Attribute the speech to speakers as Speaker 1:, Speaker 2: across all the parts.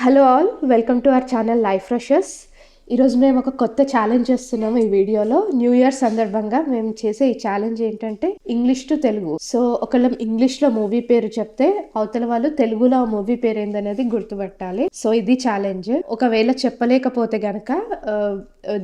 Speaker 1: Hello all, welcome to our channel life freshers. ఈరోజు మేము ఒక కొత్త ఛాలెంజ్ చేస్తున్నాము. ఈ వీడియోలో న్యూ ఇయర్ సందర్భంగా మేము చేసే ఈ ఛాలెంజ్ ఏంటంటే ఇంగ్లీష్ టు తెలుగు. సో ఒకళ్ళ ఇంగ్లీష్లో మూవీ పేరు చెప్తే అవతల వాళ్ళు తెలుగులో ఆ మూవీ పేరు ఏందనేది గుర్తుపట్టాలి. సో ఇది ఛాలెంజ్. ఒకవేళ చెప్పలేకపోతే గనక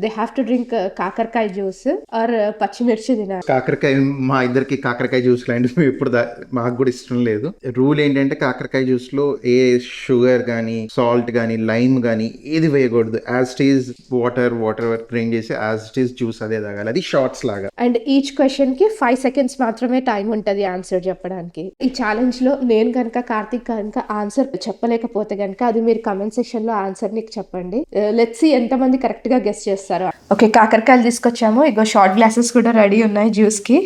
Speaker 1: దే హ్యావ్ టు డ్రింక్ కాకరకాయ జ్యూస్ ఆర్ పచ్చిమిర్చి తినాలి.
Speaker 2: కాకరకాయ మా ఇద్దరికి కాకరకాయ జ్యూస్ లాంటివి ఇప్పుడు మాకు కూడా ఇష్టం లేదు. రూల్ ఏంటంటే కాకరకాయ జ్యూస్ లో ఏ షుగర్ కానీ సాల్ట్ కానీ లైమ్ కానీ ఏది వేయకూడదు. As it is water drink చేసి యాజ్ ఇట్ ఈస్ జ్యూస్ అదే తాగాలి. అది షార్ట్స్ లాగా.
Speaker 1: అండ్ ఈచ్ క్వశ్చన్ కి 5 seconds మాత్రమే టైం ఉంటది ఆన్సర్ చెప్పడానికి. ఈ ఛాలెంజ్ లో నేను కనుక కార్తిక్ కనుక ఆన్సర్ చెప్పలేకపోతే కనుక అది మీరు కమెంట్ సెక్షన్ లో ఆన్సర్ ని చెప్పండి. లెట్స్ సీ ఎంత మంది కరెక్ట్ గా గెస్ చేస్తారు. ఓకే, కాకరకాయలు తీసుకొచ్చాము. ఇగో షార్ట్ గ్లాసెస్ కూడా రెడీ ఉన్నాయి జ్యూస్ కి.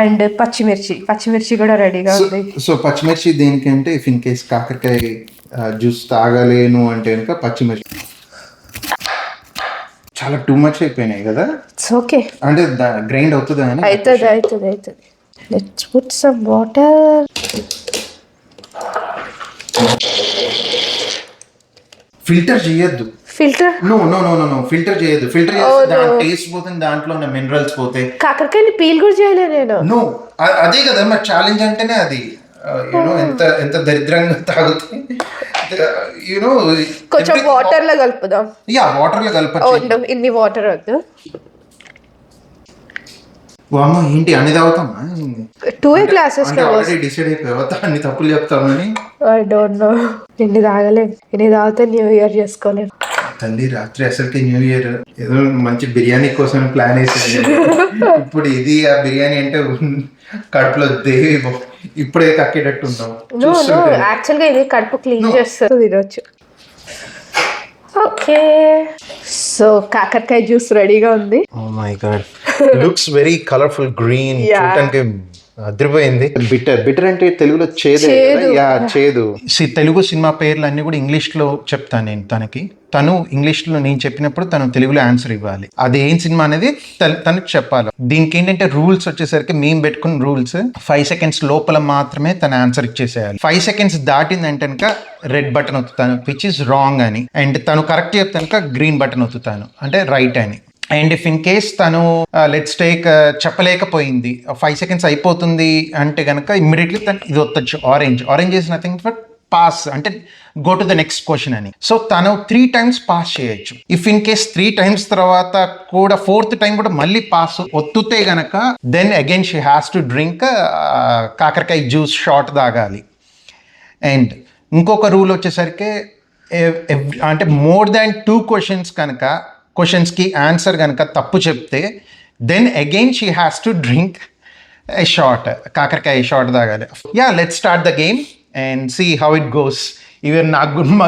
Speaker 1: అండ్ పచ్చిమిర్చి కూడా రెడీగా ఉంది.
Speaker 2: సో పచ్చిమిర్చి దేనికంటే ఇఫ్ ఇన్ కేస్ కాకరకాయ జ్యూస్ తాగలేను అంటే కనుక పచ్చిమిర్చి చాలా టూ మచ్ అయిపోయినాయి కదా.
Speaker 1: ఓకే,
Speaker 2: అంటే గ్రైండ్ అవుతుంది అని
Speaker 1: అవుతుంది. Let's put some water.
Speaker 2: Filter చేయొద్దు. నో ఫిల్టర్ చేయొద్దు. ఫిల్టర్ చేస్తే టేస్ట్ పోతుంది, దాంట్లో ఉన్న మినరల్స్ పోతాయి.
Speaker 1: కాకరకాయని పీల్ కూడా చేయలే నేను.
Speaker 2: నో అదే కదా మరి ఛాలెంజ్ అంటేనే అది. యూనో ఎంత దరిద్రంగా తాగుతాయి. యూనో
Speaker 1: కొంచెం వాటర్ లో కలుపుదాం.
Speaker 2: వాటర్ లో కలపచ్చు.
Speaker 1: ఇన్ని వాటర్ వద్దు.
Speaker 2: అమ్మ ఏంటి అన్ని తాగుతామా?
Speaker 1: 2 glasses
Speaker 2: ఆల్రెడీ డిసైడ్ అయిపోయావా అన్ని తప్పులు చెప్తామని?
Speaker 1: I don't know. ఇన్ని తాగలేం. ఇన్ని తాగితే న్యూ ఇయర్ చేసుకోలేం.
Speaker 2: తల్లి రాత్రి అసలుకి న్యూ ఇయర్ ఏదో మంచి బిర్యానీ కోసం ప్లాన్ వేసింది. ఇప్పుడు ఇది ఆ బిర్యానీ అంటే కడుపులో దేవి ఇప్పుడే కక్కేటట్టు ఉన్నాం.
Speaker 1: యాక్చువల్గా ఇది కడుపు క్లీన్ చేస్తుంది, తినొచ్చు. ఓకే, సో కాకరకాయ జ్యూస్ రెడీగా ఉంది.
Speaker 2: Oh my God, looks very colourful green. చూడటానికి అదిరిపోయింది. బిటర్ అంటే తెలుగులో చేదు. తెలుగు సినిమా పేర్లు అన్ని కూడా ఇంగ్లీష్ లో చెప్తాను నేను తనకి. తను ఇంగ్లీష్ లో నేను చెప్పినప్పుడు తను తెలుగులో ఆన్సర్ ఇవ్వాలి. అది ఏం సినిమా అనేది తనకు చెప్పాలి. దీనికి ఏంటంటే రూల్స్ వచ్చేసరికి మేము పెట్టుకున్న రూల్స్ 5 seconds లోపల మాత్రమే తన ఆన్సర్ ఇచ్చేసేయాలి. 5 seconds దాటిందంటే కనుక రెడ్ బటన్ ఒత్తుతాను, విచ్ ఇస్ రాంగ్ అని. అండ్ తను కరెక్ట్ చెప్తాను గ్రీన్ బటన్ ఒత్తుతాను, అంటే రైట్ అని. అండ్ ఇఫ్ ఇన్ కేస్ తను లెట్స్ టేక్ చెప్పలేకపోయింది, 5 seconds అయిపోతుంది అంటే కనుక ఇమ్మీడియట్లీ తను ఇది వత్తచ్చు orange is nothing but pass, అంటే go to the next question అని. సో తను 3 times పాస్ చేయొచ్చు. ఇఫ్ ఇన్ కేస్ 3 times తర్వాత కూడా 4th time కూడా మళ్ళీ పాస్ ఒత్తుతే గనక then again she has to drink కాకరకాయ జ్యూస్ షార్ట్ తాగాలి. అండ్ ఇంకొక రూల్ వచ్చేసరికి అంటే మోర్ దాన్ 2 questions కనుక క్వశ్చన్స్కి ఆన్సర్ కనుక తప్పు చెప్తే then again she has to drink a shot, కాకరకాయ షార్ట్ తాగాలి. Let's start the game and see how it goes. ఇవి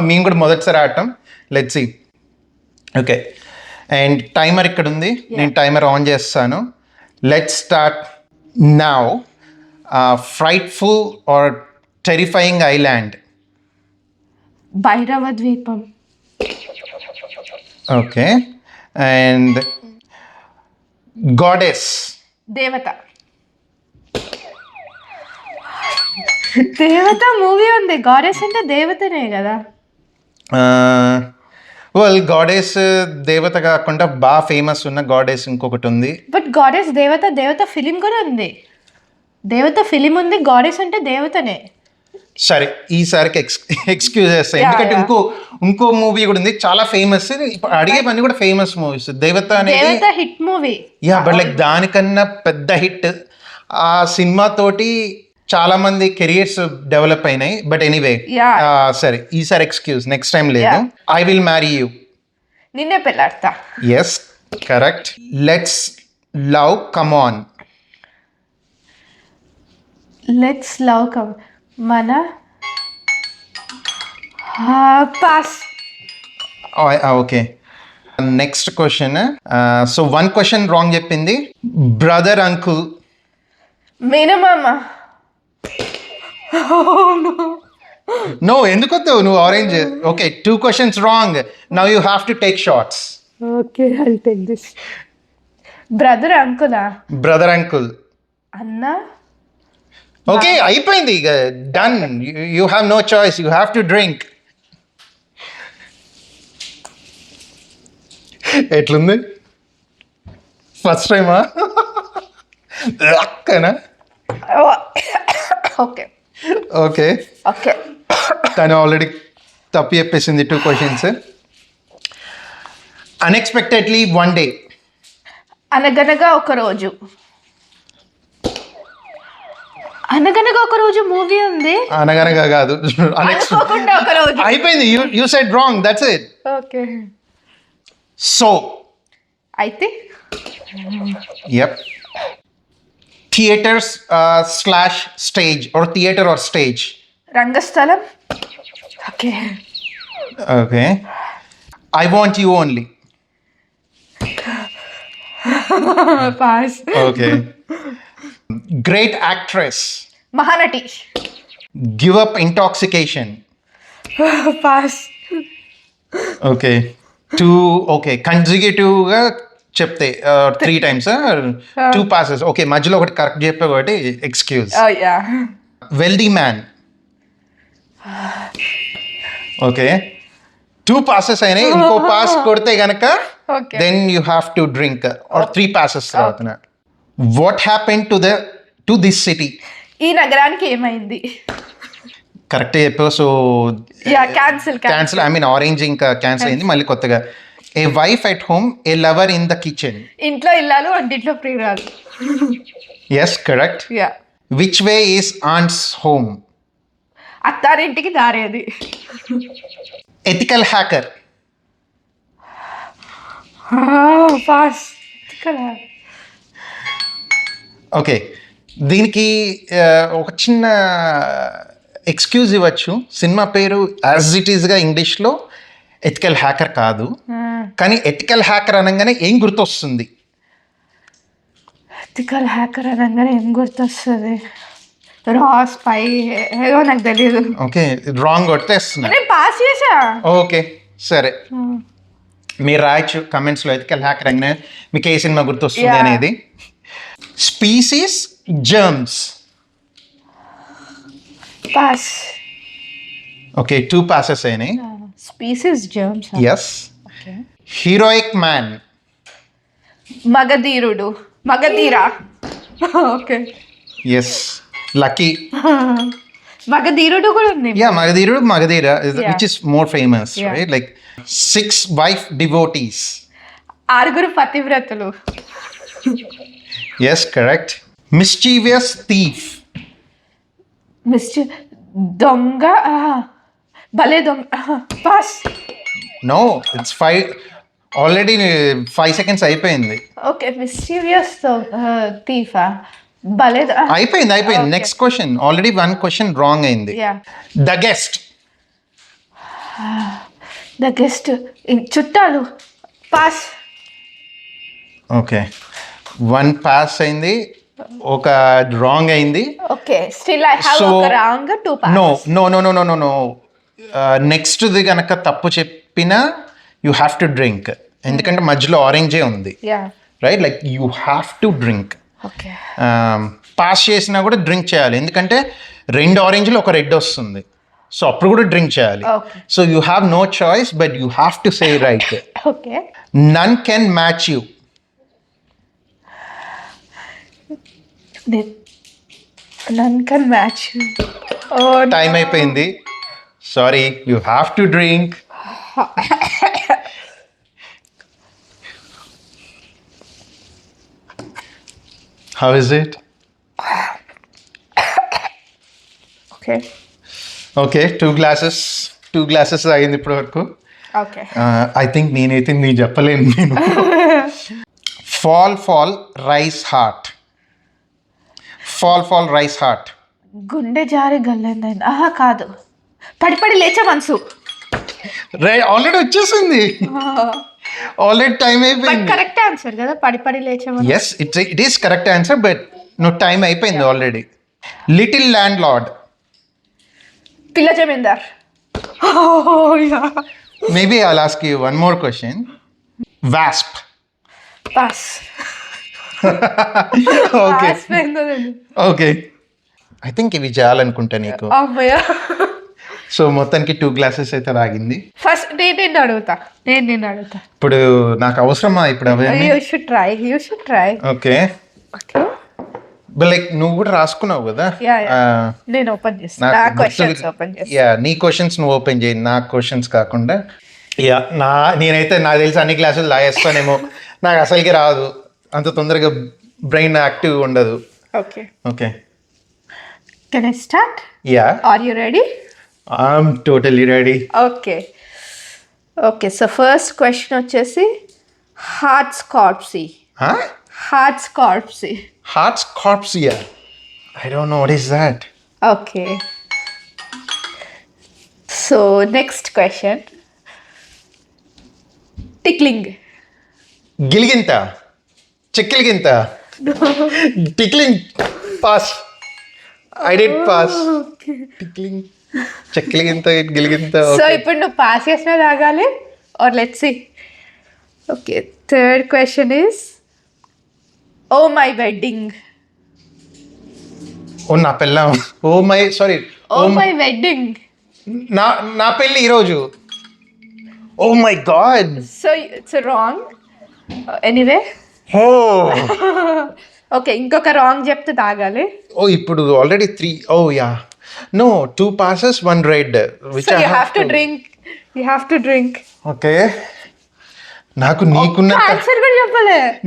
Speaker 2: మేము కూడా మొదటిసారి ఆడటం. Let's see. Okay, and timer ఇక్కడ ఉంది. నేను టైమర్ ఆన్ చేస్తాను. Let's start now. Frightful or terrifying island?
Speaker 1: Bhairava Dweepam.
Speaker 2: Okay, and goddess?
Speaker 1: Devatha movie ఉంది. గాడెస్ అంటే దేవతనే కదా.
Speaker 2: వెల్ గాడెస్ దేవత కాకుండా బాగా ఫేమస్ ఉన్న గాడెస్ ఇంకొకటి ఉంది.
Speaker 1: బట్ గాడెస్ దేవత ఫిలిం కూడా ఉంది. దేవత ఫిలిం ఉంది, గాడెస్ అంటే దేవతనే.
Speaker 2: సరే, ఈసారికి ఎక్స్క్యూజ్ చేస్తాయి. ఎందుకంటే ఇంకో మూవీ కూడా ఉంది చాలా ఫేమస్. అడిగే పని కూడా ఫేమస్ మూవీస్. దేవత అనేది
Speaker 1: హిట్ మూవీ.
Speaker 2: బట్ లైక్ దానికన్నా పెద్ద హిట్. ఆ సినిమా తోటి చాలా మంది కెరియర్స్ డెవలప్ అయినాయి. బట్ ఎనీవే, సరే ఈసారి ఎక్స్క్యూజ్, నెక్స్ట్ టైం లేదు. I will marry you.
Speaker 1: Ninne Pelladata.
Speaker 2: Yes, correct. Let's love come on.
Speaker 1: Let's love come మన pass.
Speaker 2: Okay, next question. So 1 question wrong చెప్పింది. Brother uncle?
Speaker 1: మేనమామ.
Speaker 2: నో, ఎందుకు వద్దావు నువ్వు orange? Okay, 2 questions wrong. Now you have to take shots.
Speaker 1: Okay, I take this. Brother అంకులా?
Speaker 2: Brother uncle.
Speaker 1: అన్నా?
Speaker 2: Okay, అయిపోయింది, done. You have no choice, you have to drink. ఎట్లుంది first టైమా అక్కనా
Speaker 1: okay
Speaker 2: okay
Speaker 1: okay
Speaker 2: తను already తప్పు చెప్పేసింది 2 questions. Unexpectedly one day.
Speaker 1: అనగనగా ఒక రోజు. అనగనగా ఒక రోజు మూవీ ఉంది.
Speaker 2: అనగనగా కాదు,
Speaker 1: అనుకోకుండా ఒక రోజు.
Speaker 2: అయిపోయింది. You said wrong, that's it.
Speaker 1: Okay
Speaker 2: so
Speaker 1: అయితే
Speaker 2: yep, theatres slash stage or theatre or stage.
Speaker 1: Rangasthalam. Okay
Speaker 2: okay. I want you only.
Speaker 1: Pass.
Speaker 2: Okay. Great actress.
Speaker 1: Mahanati.
Speaker 2: Give up intoxication.
Speaker 1: Pass.
Speaker 2: Okay. 2 okay కన్సిక్యూటివ్గా చెప్తే 3 times 2 passes. Okay, మధ్యలో ఒకటి correct చెప్పే ఒకటి excuse. Wealthy man. Okay, 2 passes అయినాయి. ఇంకో pass కొడితే గనక then you have to drink or 3 passes తర్వాత. What happen to this city.
Speaker 1: ఈ నగరానికి ఏమైంది.
Speaker 2: కరెక్ట్ చెప్పావు. So cancel, I mean orange ఇంకా క్యాన్సిల్ అయింది. మళ్ళీ కొత్తగా a wife at home, a lover in the kitchen.
Speaker 1: ఇంట్లో ఇల్లాలు వంటింట్లో ప్రియురాలు.
Speaker 2: Yes correct. Which way is aunt's home.
Speaker 1: అత్తారింటికి దారేది.
Speaker 2: Ethical hacker.
Speaker 1: పాస్.
Speaker 2: ఓకే, దీనికి ఒక చిన్న ఎక్స్క్యూజ్ ఇవ్వచ్చు. సినిమా పేరు యాజ్ ఇట్ ఈస్గా ఇంగ్లీష్లో ఎథికల్ హ్యాకర్ కాదు, కానీ ఎథికల్ హ్యాకర్ అనగానే ఏం గుర్తొస్తుంది.
Speaker 1: ఎథికల్ హ్యాకర్ అనగానే ఏం గుర్తొస్తుంది. రా స్పై ఏదో నాకు తెలియదు.
Speaker 2: ఓకే, రాంగ్ కొట్టేస్తున్నా.
Speaker 1: నేను పాస్ చేసా.
Speaker 2: ఓకే సరే, మీరు రాయొచ్చు కమెంట్స్లో ఎథికల్ హ్యాకర్ అనగానే మీకు ఏ సినిమా గుర్తొస్తుంది అనేది. Species, germs.
Speaker 1: Pass.
Speaker 2: Okay, 2 passes అయినాయి.
Speaker 1: Species, germs.
Speaker 2: Yes. Heroic man.
Speaker 1: Magadheerudu, Magadheera. Okay.
Speaker 2: Yes, lucky.
Speaker 1: Magadheerudu కూడా ఉంది.
Speaker 2: Yeah, Magadheera which is more famous, right? Like 6 wife devotees.
Speaker 1: 6 పతివ్రతలు.
Speaker 2: Yes correct. Mischievous thief.
Speaker 1: దొంగ, Bhale Donga. Pass.
Speaker 2: No, it's 5 already. 5 seconds అయిపోయింది.
Speaker 1: Okay, mysterious థీఫా. భలే
Speaker 2: అయిపోయింది. Next question. Already 1 question wrong అయింది. The guest.
Speaker 1: The guest, చుట్టాలు. పాస్.
Speaker 2: ఓకే, 1 pass అయింది, ఒక రాంగ్ అయింది.
Speaker 1: ఓకే, స్టిల్ ఐ హావ్ ఒక రాంగ్, 2 passes.
Speaker 2: నో. నెక్స్ట్ది కనుక తప్పు చెప్పినా యూ హ్యావ్ టు డ్రింక్, ఎందుకంటే మధ్యలో ఆరెంజే ఉంది, right? Like you have to drink.
Speaker 1: Okay,
Speaker 2: pass చేసినా కూడా డ్రింక్ చేయాలి, ఎందుకంటే 2 ఆరెంజ్లు ఒక రెడ్ వస్తుంది, సో అప్పుడు కూడా డ్రింక్ చేయాలి. So you have no choice, but you have to say right.
Speaker 1: Okay.
Speaker 2: None can match you.
Speaker 1: None can match.
Speaker 2: Time అయిపోయింది. Sorry, you have to drink. How is it? Okay, 2 glasses అయింది ఇప్పటి వరకు.
Speaker 1: Okay,
Speaker 2: I think నేనైతే నేను చెప్పలేను. నేను fall rise heart. Fall rise heart.
Speaker 1: గుండె జారి గల్లందైంది. కాదు, పడి లేచే మనసు.
Speaker 2: ఆల్రెడీ వచ్చేసింది, ఆల్రెడీ టైం అయిపోయింది.
Speaker 1: కరెక్ట్ ఆన్సర్ కదా, పడి లేచే మనసు.
Speaker 2: Yes, it is correct answer, but నువ్వు టైం అయిపోయింది already. Little landlord.
Speaker 1: Pilla Zamindar.
Speaker 2: Maybe I'll ask you one more question. Wasp.
Speaker 1: Pass.
Speaker 2: Okay, I think ఇవి చేయాలనుకుంటా నీకు. సో మొత్తానికి 2 glasses అయితే తాగింది.
Speaker 1: ఫస్ట్ నేను అడుగుతా.
Speaker 2: ఇప్పుడు నాకు అవసరమా ఇప్పుడు అవన్నీ?
Speaker 1: You should try.
Speaker 2: Okay like నువ్వు కూడా రాసుకున్నావు కదా.
Speaker 1: నేను ఓపెన్ చేస్తాను. నా క్వశ్చన్స్ ఓపెన్ చేస్తాను.
Speaker 2: యా నీ క్వశ్చన్స్ నువ్వు ఓపెన్ చేయి, నా క్వశ్చన్స్ కాకుండా. యా నేనైతే నాకు తెలిసి అన్ని క్లాసులు లాగేస్తానేమో, నాకు అసలుకి రాదు, అంత తొందరగా బ్రెయిన్ యాక్టివ్ ఉండదు. Okay
Speaker 1: can I start?
Speaker 2: Yeah.
Speaker 1: Are you ready?
Speaker 2: I'm totally ready.
Speaker 1: Okay so first question వచ్చేసి హార్ట్స్కార్ప్సీ.
Speaker 2: Hartscorpsia. I don't know what is that.
Speaker 1: Okay. So next question. Tickling.
Speaker 2: Gilginta. Chickilginta. Tickling. Pass. I did pass.
Speaker 1: Okay.
Speaker 2: Tickling. Chickilginta, Gilginta.
Speaker 1: So ఇప్పుడు నువ్వు pass చేసినా తాగాలి or let's see. Okay. Third question is Oh my wedding.
Speaker 2: నా పెళ్ళం.
Speaker 1: Oh my wedding.
Speaker 2: నా పెళ్ళి ఈరోజు. Oh my god.
Speaker 1: So it's wrong. Anyway. Okay, ఇంకొక రాంగ్ చెప్తే తాగాలి.
Speaker 2: ఇప్పుడు already 3. No, 2 passes 1 red, which
Speaker 1: so you have to drink.
Speaker 2: Okay. నాకు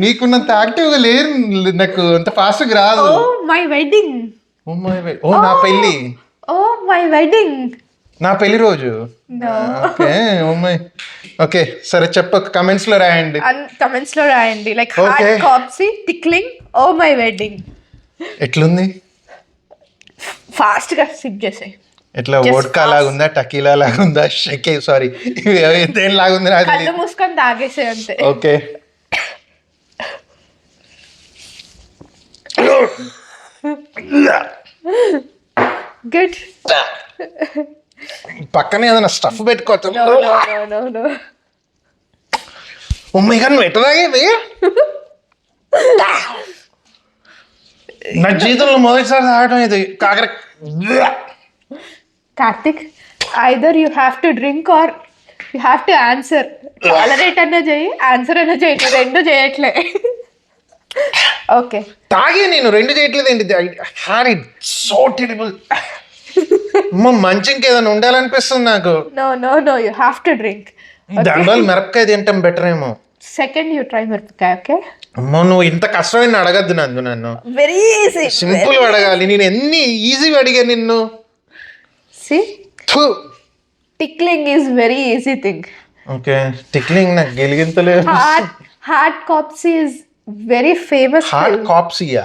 Speaker 2: నీకున్నంత యాక్టివ్గా లేరు, నాకు అంత ఫాస్ట్గా రాదు.
Speaker 1: My wedding.
Speaker 2: నా పెళ్ళి.
Speaker 1: My wedding.
Speaker 2: నా పెళ్లి రోజు. ఓకే సరే చెప్పు, కమెంట్స్ లో రాయండి. Like heartscorpsy, tickling, oh my wedding. ఎట్లుంది?
Speaker 1: ఫాస్ట్ గా సిప్ చేసేయ్.
Speaker 2: ఎట్లా వోడ్కా లాగుందా, టకీలా లాగుందా, సారీ దేని లాగుంది?
Speaker 1: కళ్ళు మూసుకొని తాగేసే అంతే.
Speaker 2: Okay
Speaker 1: good.
Speaker 2: పక్కనే ఏదైనా స్టఫ్ పెట్టుకోవచ్చు. నువ్వు ఎట్లా తాగేది? నా జీవితంలో మొదటిసారి తాగడం ఇది.
Speaker 1: Karthik, either you have to drink or you have to answer. Tolerate అన్నా చేయి, ఆన్సర్ అన్నా చేయి, నువ్వు రెండు చేయట్లే. ఓకే
Speaker 2: తాగే నేను రెండు చేయట్లేదు ఏంటి? Had it so terrible. మంచి ఇంకేదైనా ఉండాలనిపిస్తుంది నాకు.
Speaker 1: No you have to drink.
Speaker 2: దానివల్ల మిరపకాయ తింటాం బెటర్ ఏమో.
Speaker 1: సెకండ్ యూ ట్రై మిరపకాయ. ఓకే
Speaker 2: అమ్మో, నువ్వు ఇంత కష్టమైన అడగద్దు నన్ను.
Speaker 1: వెరీ ఈజీ,
Speaker 2: సింపుల్ అడగాలి. నేను ఎన్ని ఈజీగా అడిగా నిన్ను.
Speaker 1: Tickling is very easy thing.
Speaker 2: Okay tickling నాకు గెలిగింతలేదు.
Speaker 1: Heartscorpsy is very famous.
Speaker 2: హార్ట్స్కార్ప్సియా?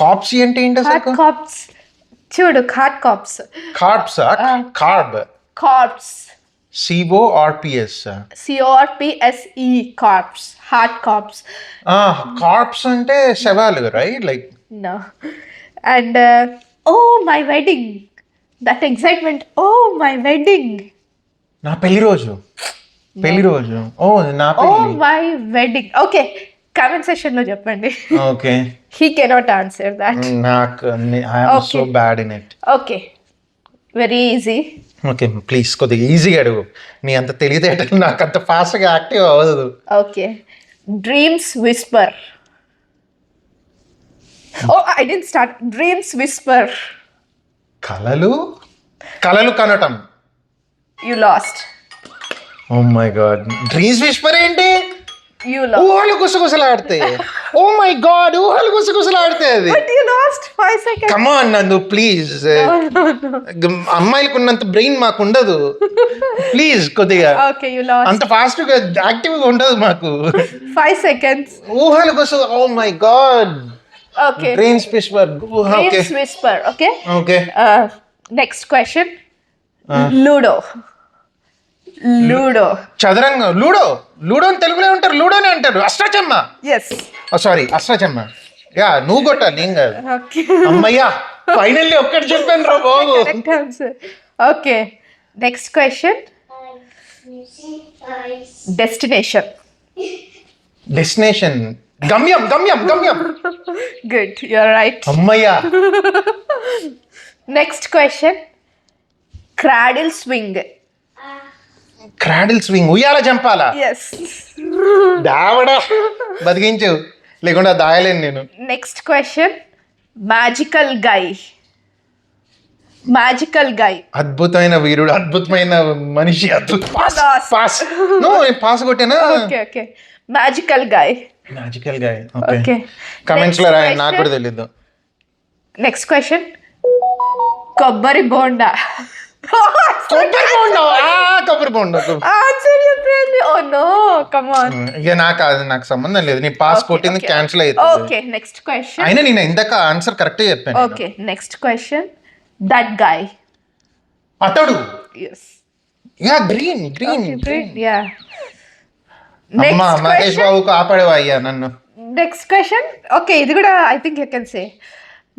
Speaker 2: కార్ప్సీ అంటే ఏంటి అసలు?
Speaker 1: హార్ట్స్కార్ప్స్ చూడు. Corps. Corps.
Speaker 2: CORPS.
Speaker 1: CORPSE. Corps. Heartscorps.
Speaker 2: Corps అంటే శవాలు, right? Like
Speaker 1: no. And oh my wedding, that excitement. Oh my wedding.
Speaker 2: నా పెళ్లి రోజు. Oh my
Speaker 1: wedding. Okay comment section లో చెప్పండి.
Speaker 2: Okay
Speaker 1: he cannot answer that.
Speaker 2: నాకు I am so bad in it.
Speaker 1: Okay very easy.
Speaker 2: Okay please కొద్దిగా ఈజీగా అడుగు. నీ అంత తెలియదేటలు నాకు అంత ఫాస్ట్గా యాక్టివ్ అవ్వదు.
Speaker 1: Okay dreams whisper. Oh I didn't start. Dreams whisper.
Speaker 2: కలలు కనటం.
Speaker 1: You lost.
Speaker 2: Oh my god, dreams whisper ఏంటి? ఊహలు గుసగుసలాడితే. ఓ మై గాడ్, ఊహలు గుసగుసలాడితే అది.
Speaker 1: But you lost 5 seconds.
Speaker 2: Come on నందు ప్లీజ్. అమ్మాయిలకు ఉన్నంత బ్రెయిన్ మాకు ఉండదు. ప్లీజ్ కొద్దిగా.
Speaker 1: Okay, you lost.
Speaker 2: అంత ఫాస్ట్ గా యాక్టివ్ గా ఉండదు మాకు.
Speaker 1: 5 seconds.
Speaker 2: ఊహలు గుస. Oh my god.
Speaker 1: Okay.
Speaker 2: డ్రీమ్స్ విస్పర్.
Speaker 1: Dreams whisper. Okay.
Speaker 2: Okay.
Speaker 1: Next question. Ludo.
Speaker 2: చదరంగం. లూడో అని తెలుగులో ఉంటారు, లూడోనే అంటారు. Ashtachamma.
Speaker 1: Yes.
Speaker 2: Sorry Ashtachamma. Yeah నువ్వు కొట్టాలి నేను కాదు. అమ్మయ్యా ఫైనల్లీ ఒక్కటి చెప్పాను రా బాబు.
Speaker 1: Correct answer. Okay. Next question. Destination. గమ్యం. Good. You're right.
Speaker 2: అమ్మయ్యా.
Speaker 1: Next question. Cradle swing.
Speaker 2: Cradle swing, ఉయ్యాల జంపాలా?
Speaker 1: ఎస్.
Speaker 2: దావడా బతికించు, లేకుండా దాయలేను నేను.
Speaker 1: Next question, magical guy. Magical guy.
Speaker 2: అద్భుతమైన వీరుడు, అద్భుతమైన మనిషి. పాస్. నో, నేను పాస్ కొట్టానా?
Speaker 1: Okay okay. Magical guy.
Speaker 2: Magical guy. Okay, comments లో రాయండి, నాకు కూడా తెలీదు.
Speaker 1: నెక్స్ట్ క్వశ్చన్, కొబ్బరి బోండా.
Speaker 2: కొబ్బరి బోండా. కొబ్బరి బోండా.
Speaker 1: Oh no, come on.
Speaker 2: ఇక నాకు సంబంధం లేదు, నీ పాస్ కొట్టింది క్యాన్సిల్ అవుతుంది.
Speaker 1: Okay, next question.
Speaker 2: అయినా నేను ఇందాక ఆన్సర్ కరెక్ట్ చెప్పాను.
Speaker 1: Okay, next question, that guy.
Speaker 2: అతడు.
Speaker 1: yes.
Speaker 2: Yeah, green green.
Speaker 1: Yeah.
Speaker 2: అమ్మా, మహేష్ బాబు కాపాడేవా అయ్యా నన్ను.
Speaker 1: నెక్స్ట్ క్వశ్చన్, ఓకే, ఇది కూడా I think you can say.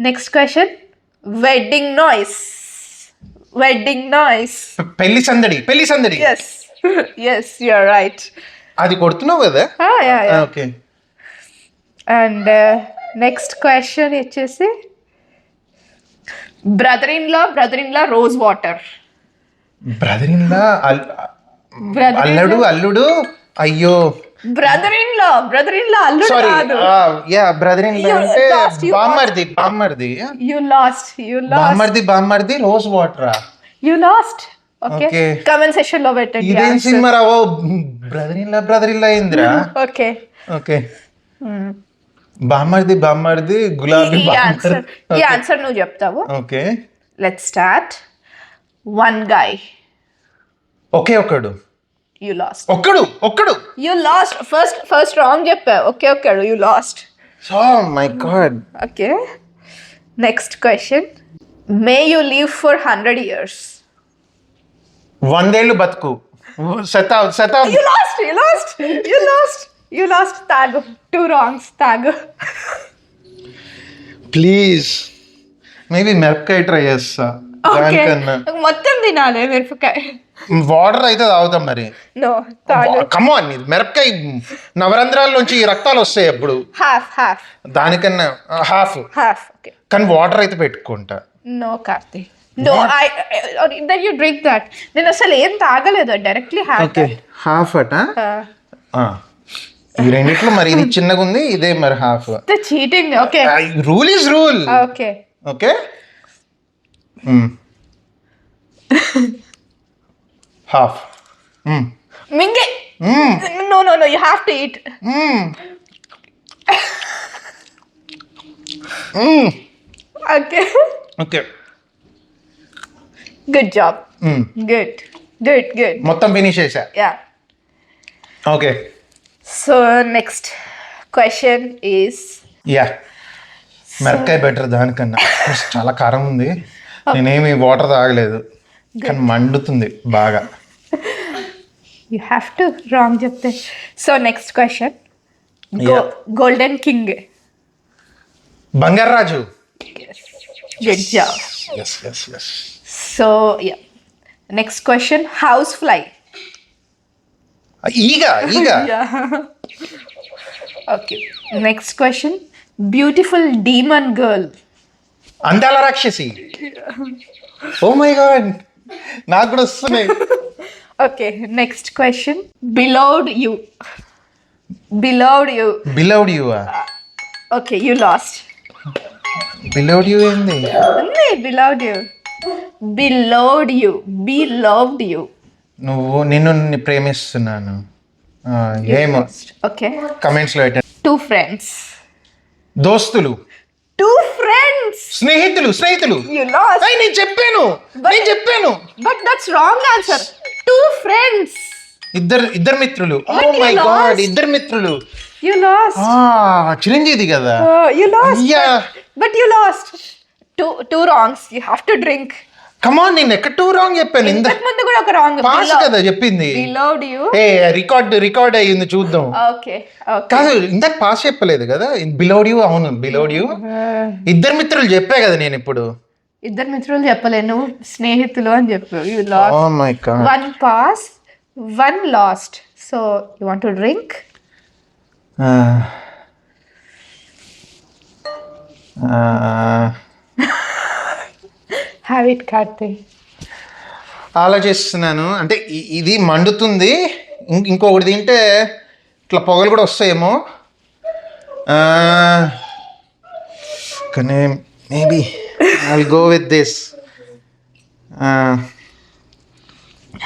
Speaker 1: Next question, wedding noise. Wedding noise.
Speaker 2: Pelli Sandadi. Pelli Sandadi.
Speaker 1: Yes yes, you are right.
Speaker 2: అది కొడుతున్నావు కదా.
Speaker 1: Yeah yeah.
Speaker 2: Okay.
Speaker 1: And next question వచ్చేసి, brother in law rose water.
Speaker 2: Brother in law అల్లుడు. అల్లుడు. అయ్యో,
Speaker 1: brother in law అల్లుడు
Speaker 2: sorry.
Speaker 1: కాదు.
Speaker 2: Yeah, brother in లా అంటే బామ్మర్ది. బామ్మర్ది.
Speaker 1: You lost.
Speaker 2: బామ్మర్ది రోజ్ వాటరా.
Speaker 1: You lost. Okay.
Speaker 2: Okay.
Speaker 1: Comment section లో పెట్టండి.
Speaker 2: ఇదేం సినిమా రావో, బ్రదర్ ఇన్ లా ఏందిరా.
Speaker 1: Okay
Speaker 2: okay. బామ్మర్ది గులాబీ.
Speaker 1: ఈ ఆన్సర్ నువ్వు చెప్తావు.
Speaker 2: Okay,
Speaker 1: let's start. One guy.
Speaker 2: ఒకే ఒకడు.
Speaker 1: You lost.
Speaker 2: Okkadu.
Speaker 1: You lost. First wrong చెప్పావు. ఓకే ఒకడు. You lost.
Speaker 2: Oh my god.
Speaker 1: Okay, next question, may you live for 100 years.
Speaker 2: 100 ఏళ్ళు బతుకు. శతాబ్దం.
Speaker 1: You lost. తాగు. 2 wrongs. తాగు.
Speaker 2: ప్లీజ్, మేబీ మిరపకాయ ట్రై చేస్తా దానికన్నా.
Speaker 1: మొత్తం తినాలి మిరపకాయ.
Speaker 2: వాటర్ అయితే తాగుతాం మరి.
Speaker 1: నో, తాగు.
Speaker 2: కమాన్, మిరపకాయ నవరంధ్రాల నుంచి రక్తాలు వస్తాయి అప్పుడు.
Speaker 1: హాఫ్.
Speaker 2: దానికన్నా హాఫ్.
Speaker 1: ఓకే.
Speaker 2: కానీ వాటర్ అయితే పెట్టుకుంటా.
Speaker 1: No Karthi. No, then you drink that. నేను అసలు ఏం తాగలేదు, డైరెక్ట్లీ హాఫ్.
Speaker 2: ఓకే, హాఫ్ అట. ఈ రెండిట్లో మరి ఇది చిన్నగా ఉంది, ఇదే మరి half.
Speaker 1: Cheating. Okay,
Speaker 2: rule is rule.
Speaker 1: Okay
Speaker 2: okay. Half.
Speaker 1: మింగే. No, you have to eat. Okay
Speaker 2: okay,
Speaker 1: good job. Good.
Speaker 2: మొత్తం ఫినిష్ చేసా.
Speaker 1: Yeah.
Speaker 2: Okay,
Speaker 1: so next question is,
Speaker 2: yeah, మిరపకాయ బెటర్ దానికన్నా. చాలా కారం ఉంది, నేనేమి వాటర్ తాగలేదు, కానీ మండుతుంది బాగా.
Speaker 1: యూ హ్యావ్ టు రాంగ్ చెప్తే. So next question, golden king.
Speaker 2: బంగారు రాజు.
Speaker 1: Good job.
Speaker 2: yes.
Speaker 1: So yeah, next question, house fly.
Speaker 2: ఈగ.
Speaker 1: Okay, next question, beautiful demon girl.
Speaker 2: అందాల రాక్షసి. ఓ మై గాడ్, నాకు కూడా వస్తున్నాయి.
Speaker 1: Okay, next question, beloved you. Okay, you lost.
Speaker 2: Beloved you ఏంది?
Speaker 1: Beloved you.
Speaker 2: నిన్ను ప్రేమిస్తున్నాను. ఏమో.
Speaker 1: ఓకే,
Speaker 2: కమెంట్స్ లో పెట్టండి.
Speaker 1: 2 friends.
Speaker 2: దోస్తులు.
Speaker 1: 2 friends.
Speaker 2: స్నేహితులు.
Speaker 1: You lost.
Speaker 2: నేను చెప్పాను.
Speaker 1: But that's wrong answer. 2 friends.
Speaker 2: ఇద్దరు మిత్రులు. ఓ
Speaker 1: But
Speaker 2: my
Speaker 1: you
Speaker 2: God,
Speaker 1: lost.
Speaker 2: ఇద్దరు మిత్రులు.
Speaker 1: You lost.
Speaker 2: చిరంజీవి కదా.
Speaker 1: You lost.
Speaker 2: Yeah.
Speaker 1: But you lost. Two wrongs. You have to drink.
Speaker 2: కమాన్, నేను ఎక్కడ 2 రాంగ్ చెప్పాను.
Speaker 1: ఇంతకు ముందు కూడా ఒక రాంగ్.
Speaker 2: పాస్ కదా చెప్పింది.
Speaker 1: Beloved you.
Speaker 2: రికార్డ్ అయ్యింది, చూద్దాం.
Speaker 1: ఓకే.
Speaker 2: కాదు, ఇందాక పాస్ చెప్పలేదు కదా. Beloved you. అవును, బిలోవ్డ్ యూ. ఇద్దరు మిత్రులు చెప్పా కదా నేను ఇప్పుడు.
Speaker 1: ఇద్దరు మిత్రులు చెప్పలేను, స్నేహితులు అని చెప్పు. You lost.
Speaker 2: Oh my god.
Speaker 1: 1 pass, 1 lost. So you want to drink?
Speaker 2: Uh,
Speaker 1: Have it, Karthi.
Speaker 2: ఆలోచిస్తున్నాను. అంటే ఇది మండుతుంది, ఇంకొకటి తింటే ఇట్లా పొగలు కూడా వస్తాయేమో. కానీ maybe I will go with this.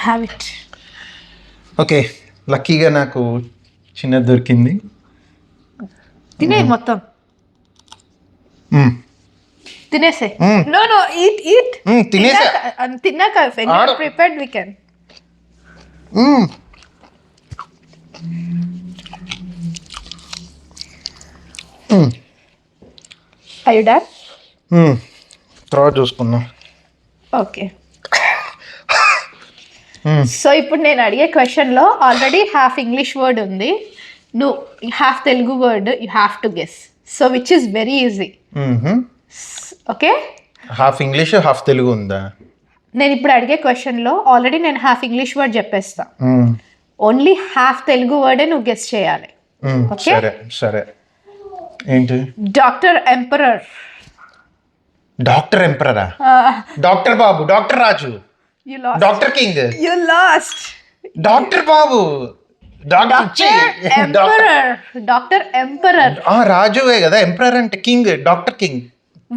Speaker 1: Have it.
Speaker 2: Okay, లక్కీగా నాకు చిన్నది దొరికింది.
Speaker 1: తినే మొత్తం తినేసే. నో ఈట్
Speaker 2: తినేసా.
Speaker 1: తిన్నాక prepared we can. Are you done?
Speaker 2: తర్వాత చూసుకుందాం.
Speaker 1: ఓకే. సో ఇప్పుడు నేను అడిగే క్వశ్చన్లో ఆల్రెడీ హాఫ్ ఇంగ్లీష్ వర్డ్ ఉంది, నువ్వు half Telugu word you have to guess. So which is very easy. Okay,
Speaker 2: half English half Telugu ఉందా?
Speaker 1: నేను ఇప్పుడు అడిగే క్వశ్చన్లో ఆల్రెడీ నేను హాఫ్ ఇంగ్లీష్ వర్డ్ చెప్పేస్తా, ఓన్లీ హాఫ్ తెలుగు వర్డే నువ్వు గెస్ చేయాలి. ఓకే
Speaker 2: సరే సరే. ఏంటి?
Speaker 1: Doctor emperor.
Speaker 2: డాక్టర్ ఎంపరరా? డాక్టర్ బాబు, డాక్టర్ రాజు, doctor king.
Speaker 1: You lost.
Speaker 2: Doctor బాబు,
Speaker 1: డాక్టర్ ఎంపరర్.
Speaker 2: రాజువే కదా, ఎంపరర్ అంటే king, doctor king.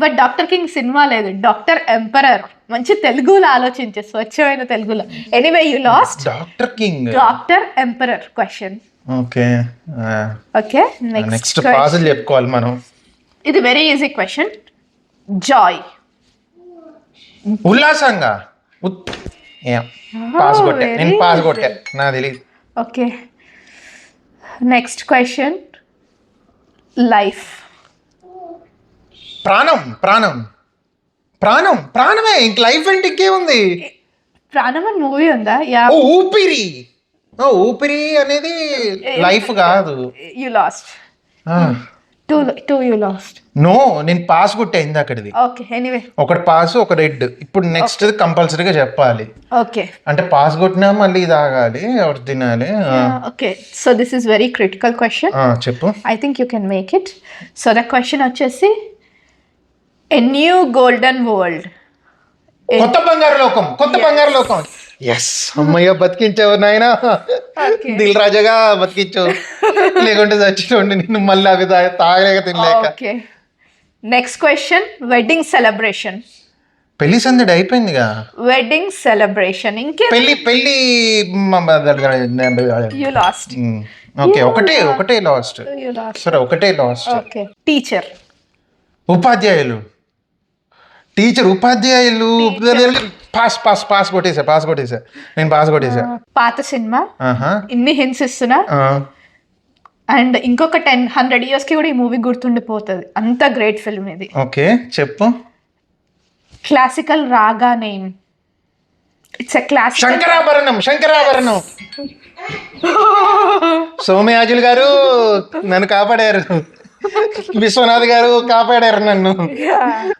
Speaker 1: But doctor king cinema లేదు, డాక్టర్ ఎంపరర్. మంచి తెలుగులో ఆలోచించే, స్వచ్ఛమైన తెలుగులో. Anyway you lost.
Speaker 2: Doctor king,
Speaker 1: doctor emperor question.
Speaker 2: Okay
Speaker 1: okay,
Speaker 2: next puzzle చెప్పుకోవాలి మనం.
Speaker 1: ఇది వెరీ ఈజీ క్వశ్చన్. జాయ్.
Speaker 2: ఉల్లాసంగా. పాస్ కొట్టా నేను, పాస్ కొట్టా, నాకు తెలియదు.
Speaker 1: Okay, next question. లైఫ్.
Speaker 2: ప్రాణం ప్రాణం ప్రాణం ప్రాణమే, ఇంక లైఫ్ అంటే ఇంకేముంది?
Speaker 1: ప్రాణం అని మూవీ ఉందా? యా.
Speaker 2: ఊపిరి. ఊపిరి అనేది లైఫ్ కాదు.
Speaker 1: You lost. Too you lost.
Speaker 2: No, నేను పాస్ కొట్టా ఇందాకటిది.
Speaker 1: ఓకే, ఎనీవే
Speaker 2: ఒకటి పాస్ ఒక రెడ్. ఇప్పుడు నెక్స్ట్ కంపల్సరీగా చెప్పాలి.
Speaker 1: ఓకే,
Speaker 2: అంటే పాస్ కొట్టినా మళ్ళీ తాగాలి, ఒకటి తినాలి.
Speaker 1: Okay, so this is very critical question.
Speaker 2: చెప్పు.
Speaker 1: I think you can make it. So the question వచ్చేసి, ఎ న్యూ గోల్డెన్ వరల్డ్.
Speaker 2: కొత్త బంగారు లోకం, కొత్త బంగారు లోకం. ఎస్, అమ్మయ్య బతికించావు నాయన, దిల్ రాజాగా బతికించావు. లేకుంటే చచ్చినోండి నిన్ను మళ్ళీ అవి తాగలేక తినలేక.
Speaker 1: Okay, next question. Wedding celebration.
Speaker 2: పెళ్లి సందడి అయిపోయిందిగా.
Speaker 1: వెడ్డింగ్ సెలబ్రేషన్ ఇంకే.
Speaker 2: పెళ్లి
Speaker 1: యు లాస్ట్.
Speaker 2: ఓకే, ఒకటే లాస్ట్. సరే, ఒకటే లాస్ట్.
Speaker 1: Okay, teacher.
Speaker 2: ఉపాధ్యాయులు. టీచర్, ఉపాధ్యాయులు. పాస్ పాస్ పాస్ కొట్టేసా, పాస్ కొట్టేసా, నేను పాస్ కొట్టేసా.
Speaker 1: పాత సినిమా, ఇన్ని హింట్స్ ఇస్తున్నా. అండ్ ఇంకొక 100 years కి కూడా ఈ మూవీ గుర్తుండిపోతుంది, అంత గ్రేట్ ఫిల్మ్ ఇది.
Speaker 2: ఓకే, చెప్పు.
Speaker 1: Classical raga name. It's a classical.
Speaker 2: Shankarabharanam. Shankarabharanam. Somayajulu garu నన్ను కాపాడారు, విశ్వనాథ్ గారు కాపాడారు నన్ను.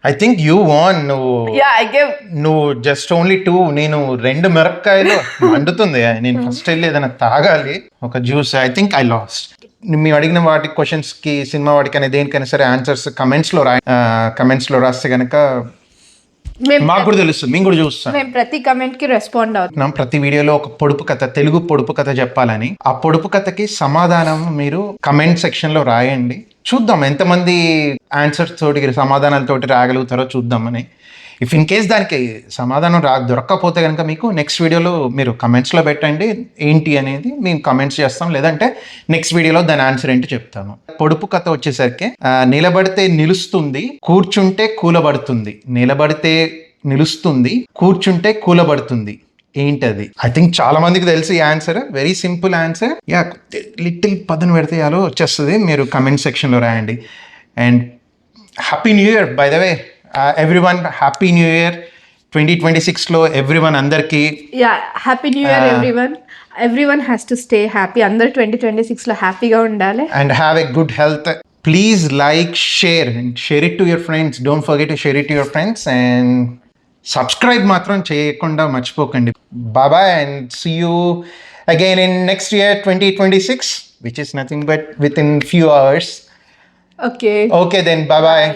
Speaker 2: I think you won. నువ్వు జస్ట్ ఓన్లీ 2, నేను 2 మిరపకాయలు. మండుతుంది, నేను ఫస్ట్ వెళ్ళి ఏదైనా తాగాలి, ఒక juice. I think I last. మేము అడిగిన వాటి క్వశ్చన్స్కి, సినిమా వాటికైనా దేనికైనా సరే ఆన్సర్స్ కమెంట్స్లో రాస్తే కనుక మాకు కూడా తెలుస్తుంది, మేము కూడా చూస్తాం.
Speaker 1: మేము ప్రతి కమెంట్ కి రెస్పాండ్ అవుతున్నాం.
Speaker 2: ప్రతి వీడియోలో ఒక పొడుపు కథ, తెలుగు పొడుపు కథ చెప్పాలని. ఆ పొడుపు కథకి సమాధానం మీరు కమెంట్ సెక్షన్ లో రాయండి, చూద్దాం ఎంతమంది ఆన్సర్స్ తోటి సమాధానాలతోటి రాగలుగుతారో చూద్దామని. ఇఫ్ ఇన్ కేస్ దానికి సమాధానం దొరక్కపోతే కనుక మీకు నెక్స్ట్ వీడియోలో మీరు కమెంట్స్లో పెట్టండి ఏంటి అనేది, మేము కమెంట్స్ చేస్తాం. లేదంటే నెక్స్ట్ వీడియోలో దాని ఆన్సర్ ఏంటి చెప్తాము. పొడుపు కథ వచ్చేసరికి, నిలబడితే నిలుస్తుంది, కూర్చుంటే కూలబడుతుంది. నిలబడితే నిలుస్తుంది, కూర్చుంటే కూలబడుతుంది. ఏంటది? ఐ థింక్ చాలా మందికి తెలుసు ఈ answer. Very simple answer. Little పదను పెడితే యాలో వచ్చేస్తుంది. మీరు కమెంట్ సెక్షన్లో రాయండి. And happy new year by the way everyone. Happy new year 2026లో ఎవ్రీవన్ అందరికీ.
Speaker 1: Happy new year everyone. Everyone has to stay happy. అందరూ 2026లో హ్యాపీగా ఉండాలి.
Speaker 2: And have a good health. Please like, share it to your friends. Don't forget to share it to your friends. And subscribe మాత్రం చేయకుండా మర్చిపోకండి. Bye-bye and see you again in next year 2026, which is nothing but within few hours.
Speaker 1: Okay.
Speaker 2: Okay then, bye-bye.